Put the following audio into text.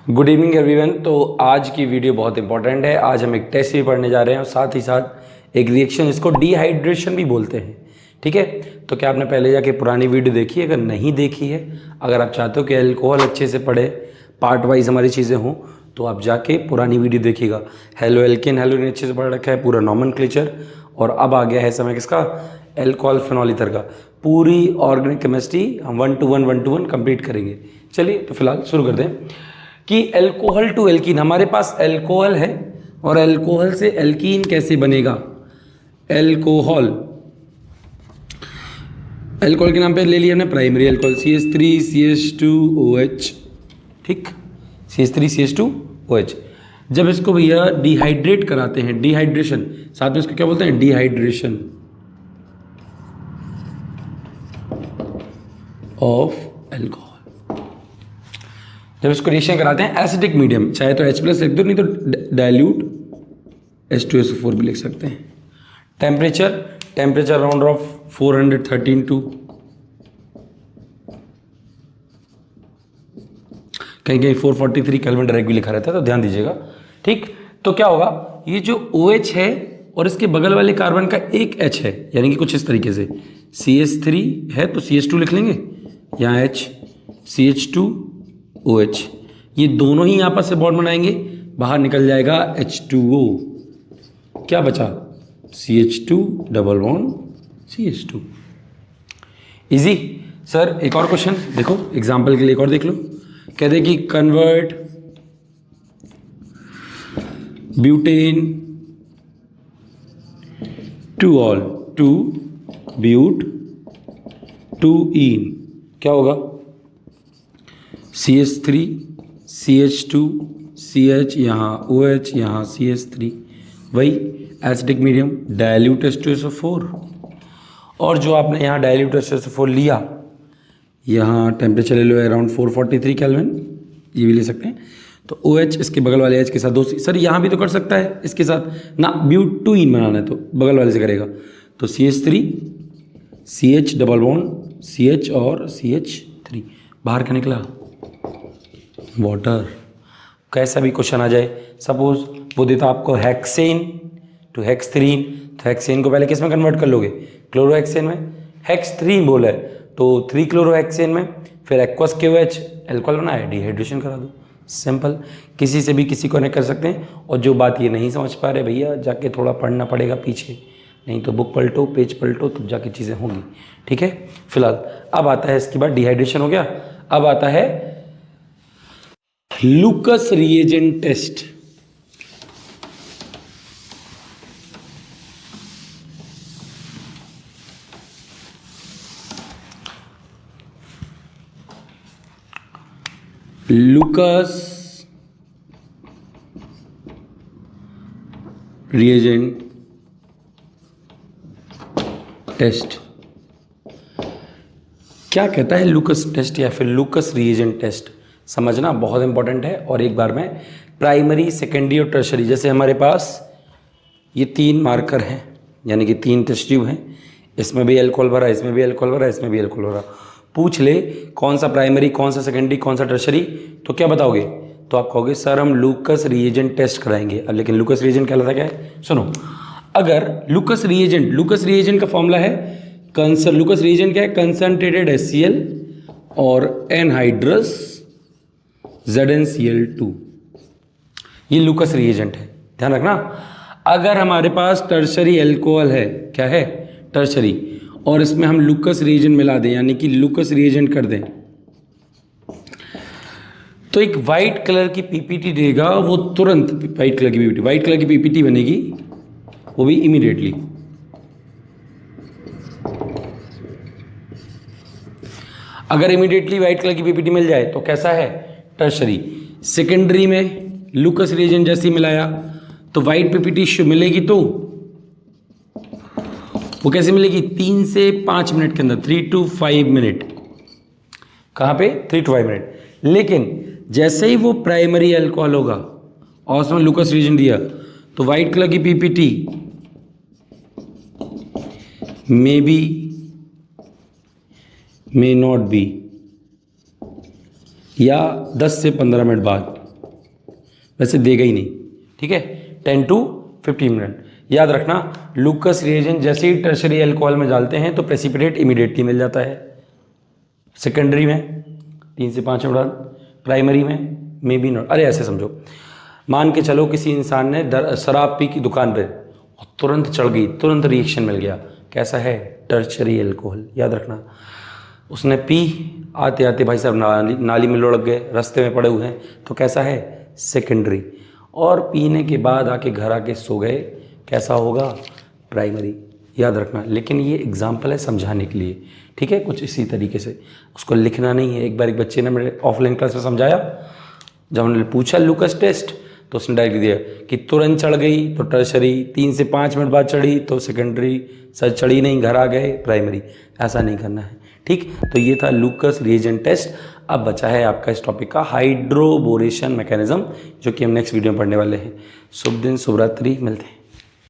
Good evening everyone. तो आज की वीडियो बहुत इंपॉर्टेंट है। आज हम एक टेस्ट भी पढ़ने जा रहे हैं और साथ ही साथ एक रिएक्शन, इसको डिहाइड्रेशन भी बोलते हैं। ठीक है, तो क्या आपने पहले जाके पुरानी वीडियो देखी है? अगर नहीं देखी है, अगर आप चाहते हो कि अल्कोहल अच्छे से पढ़े, पार्ट वाइज हमारी चीज़ें हों, तो आप जाके पुरानी वीडियो देखिएगा। हेलो एल्केन हेलोइन अच्छे से पढ़ रखा है, पूरा नॉमेनक्लेचर, और अब आ गया है समय किसका? अल्कोहल फिनॉल ईथर का। पूरी ऑर्गेनिक केमिस्ट्री हम 1 to 1 कंप्लीट करेंगे। चलिए तो फिलहाल शुरू कर दें कि अल्कोहल टू एल्कीन, हमारे पास अल्कोहल है और अल्कोहल से एल्कीन कैसे बनेगा। अल्कोहल के नाम पे ले लिया हमने प्राइमरी अल्कोहल CH3CH2OH। ठीक, CH3CH2OH। जब इसको भैया डिहाइड्रेट कराते हैं, डिहाइड्रेशन, साथ में इसको क्या बोलते हैं? Dehydration of alcohol. जब इसको रिएक्शन कराते हैं एसिडिक मीडियम, चाहे तो H+ लिख दो, नहीं तो डाइल्यूट H2SO4 भी लिख सकते हैं। टेम्परेचर अराउंड ऑफ 413 टू कहीं कहीं 443 केल्विन डायरेक्ट भी लिखा रहता है, तो ध्यान दीजिएगा। ठीक, तो क्या होगा, ये जो OH है और इसके बगल वाले कार्बन का एक H है, यानी कि कुछ इस तरीके से CH3 है तो CH2 लिख लेंगे, यहाँ H, CH2OH, ये दोनों ही आपस से बॉन्ड बनाएंगे, बाहर निकल जाएगा H2O, क्या बचा? CH2 double bond CH2। Easy sir. एक और क्वेश्चन देखो, एग्जाम्पल के लिए एक और देख लो। कहते हैं कि convert butane two ol to but two ene, क्या होगा? CH3 CH2 CH, यहाँ OH, यहाँ CH3, वही एसिडिक मीडियम डाइल्यूट H2SO4, और जो आपने यहाँ डाइल्यूट H2SO4 लिया, यहाँ टेम्परेचर ले लो अराउंड 443 केल्विन, ये भी ले सकते हैं। तो OH इसके बगल वाले H के साथ दो, सर यहाँ भी तो कर सकता है इसके साथ ना, ब्यूट टू इन बनाना है तो बगल वाले से करेगा, तो CH3 CH double bond CH और CH3, बाहर क्या निकला? वाटर। कैसा भी क्वेश्चन आ जाए, सपोज वो देता आपको हेक्सेन टू हेक्सथ्रीन, तो हेक्सेन को पहले किस में कन्वर्ट कर लोगे? क्लोरोहेक्सेन में। हेक्सथ्रीन बोला है तो 3 क्लोरोहेक्सेन में, फिर एक्वस KOH, अल्कोहल बना है, डिहाइड्रेशन करा दो। सिंपल, किसी से भी किसी को नहीं कर सकते हैं। और जो बात ये नहीं समझ पा रहे भैया, जाके थोड़ा पढ़ना पड़ेगा पीछे, नहीं तो बुक पलटो, पेज पलटो, तब जाके चीज़ें होंगी। ठीक है, फिलहाल अब आता है, इसके बाद डिहाइड्रेशन हो गया, अब आता है Lucas reagent test. Lucas reagent test क्या कहता है? लुकस टेस्ट या फिर लुकस रिएजेंट टेस्ट समझना बहुत इंपॉर्टेंट है। और एक बार में प्राइमरी, सेकेंडरी और टर्शरी, जैसे हमारे पास ये 3 मार्कर हैं, यानी कि 3 टेस्ट ट्यूब हैं, इसमें भी अल्कोहल भरा, इसमें भी अल्कोहल भरा, इसमें भी अल्कोहल भरा। पूछ ले कौन सा प्राइमरी, कौन सा सेकेंडरी, कौन सा टर्शरी, तो क्या बताओगे? तो आप कहोगे सर हम लुकस रिएजेंट टेस्ट कराएंगे। अब लेकिन लुकस रिएजेंट क्या लगता है? सुनो, अगर लुकस रिएजेंट का फॉर्मूला है लुकस रिएजेंट क्या है? कंसंट्रेटेड HCl और एनहाइड्रस ZnCl2, ये लुकस रिएजेंट है, ध्यान रखना। अगर हमारे पास टर्शरी अल्कोहल है, क्या है? टर्शरी, और इसमें हम लुकस रिएजेंट मिला दें, यानी कि लुकस रिएजेंट कर दें, तो एक वाइट कलर की पीपीटी देगा, वो तुरंत वाइट कलर की पीपीटी बनेगी, वो भी इमीडिएटली। अगर इमीडिएटली वाइट कलर की पीपीटी मिल जाए तो कैसा है? टर्शरी। सेकेंडरी में लुकस रिएजेंट जैसे ही मिलाया तो वाइट पीपीटी मिलेगी, तो वो कैसे मिलेगी? 3 से 5 मिनट के अंदर, 3 to 5 मिनट। कहाँ पे? 3 to 5 मिनट। लेकिन जैसे ही वो प्राइमरी अल्कोहल होगा और उसमें लुकस रिएजेंट दिया, तो वाइट कलर की PPT may be, may not be, या 10 से 15 मिनट बाद वैसे देगा ही नहीं, ठीक है। 10 to 15 मिनट। याद रखना लूकस रिएजेंट जैसे ही टर्शरी अल्कोहल में डालते हैं तो प्रेसिपिटेट इमीडिएटली मिल जाता है। सेकेंडरी में 3 से 5 मिनट, प्राइमरी में मे बी नॉट। अरे ऐसे समझो, मान के चलो किसी इंसान ने शराब पी की दुकान पे और तुरंत चढ़ गई, तुरंत रिएक्शन मिल गया, कैसा है? Tertiary alcohol. याद रखना उसने पी, आते आते भाई साहब नाली में लुढ़क गए, रास्ते में पड़े हुए हैं, तो कैसा है? सेकेंडरी। और पीने के बाद आके घर आके सो गए, कैसा होगा? प्राइमरी। याद रखना, लेकिन ये एग्जाम्पल है समझाने के लिए, ठीक है। कुछ इसी तरीके से उसको लिखना नहीं है। एक बार एक बच्चे ने मेरे ऑफलाइन क्लास में समझाया, जब उन्होंने पूछा लूकस टेस्ट तो उसने डायरेक्ट दिया कि तुरंत चढ़ गई तो टर्शरी, 3 से 5 मिनट बाद चढ़ी तो सेकेंडरी, सर चढ़ी नहीं घर आ गए प्राइमरी। ऐसा नहीं करना है, ठीक। तो ये था लूकस रिएजेंट टेस्ट। अब बचा है आपका इस टॉपिक का हाइड्रोबोरेशन मैकेनिज्म, जो कि हम नेक्स्ट वीडियो में पढ़ने वाले हैं। शुभ दिन, शुभ रात्रि, मिलते हैं।